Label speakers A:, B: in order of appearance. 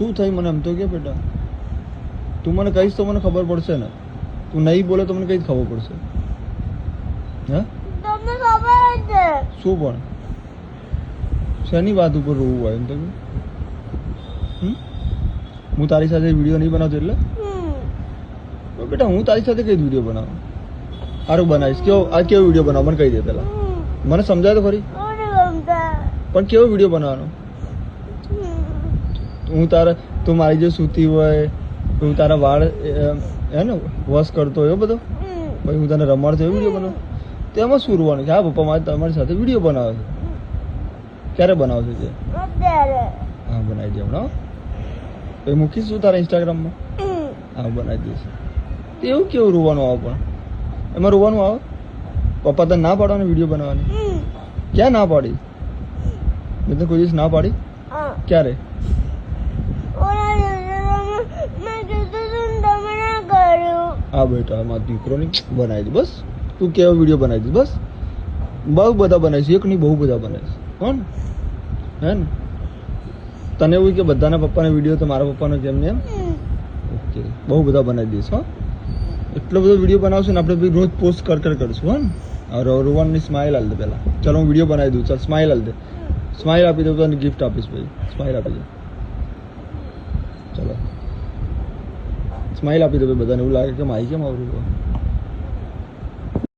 A: શું થઈ મને એમ તો કે બેટા તું મને કહીશ તો મને ખબર પડશે ને તું નહીં બોલે તો મને કઈ ખબર પડશે હા
B: તમને ખબર જ છે
A: શું પણ શેની વાત ઉપર રોવું હોય એમ તો કે હું તારી સાથે વિડીયો નહીં બનાવતો એટલે તો બેટા હું તારી સાથે કઈ વિડીયો બનાવું સારું બનાવીશ કેવો આ કેવો વિડીયો બનાવ મને કહી દે પહેલા મને સમજાય તો ખરી પણ કેવો વિડીયો બનાવવાનો હું તારા તું મારી જે સૂતી હોય હું તારા વાળ હે ને વોશ કરતો હોય બધો પછી હું તને રમાડતો એવો વિડીયો બનાવું તો એમાં શું રોવાનું છે હા પપ્પા મારે તમારી સાથે વિડીયો બનાવે છે ક્યારે બનાવશે તે હા બનાવી દે હમણાં પછી મૂકીશું તારા ઇન્સ્ટાગ્રામમાં હા બનાવી દઈશ તો એવું કેવું રોવાનું આવે પણ એમાં રોવાનું આવે પપ્પા તને ના પાડવાની વિડીયો બનાવવાની ક્યાં ના પાડી મેં તો કોઈ દિવસ ના પાડી ક્યારે હા બેટા મારા દીકરો ની બનાવી દે બસ તું કેવો વિડીયો બનાવી દે બસ બહુ બધા બનાવીશ એક નહીં બહુ બધા બનાવીશ કોણ હે ને તને એવું કે બધાના પપ્પાના વિડીયો તો મારા પપ્પાનો કેમ ને એમ ઓકે બહુ બધા બનાવી દઈશ હા એટલો બધો વિડીયો બનાવશું ને આપણે રોજ પોસ્ટ કરશું હા ને રોવાનની સ્માઇલ હાલ દે પહેલાં ચાલો હું વિડીયો બનાવી દઉં ચાલ સ્માઇલ હાલ દે સ્માઇલ આપી દઉં તને ગિફ્ટ આપીશ ભાઈ સ્માઇલ આપી દે ચલો સ્માઇલ આપી દો બધાને એવું લાગે કે માઈ કેમ આવડું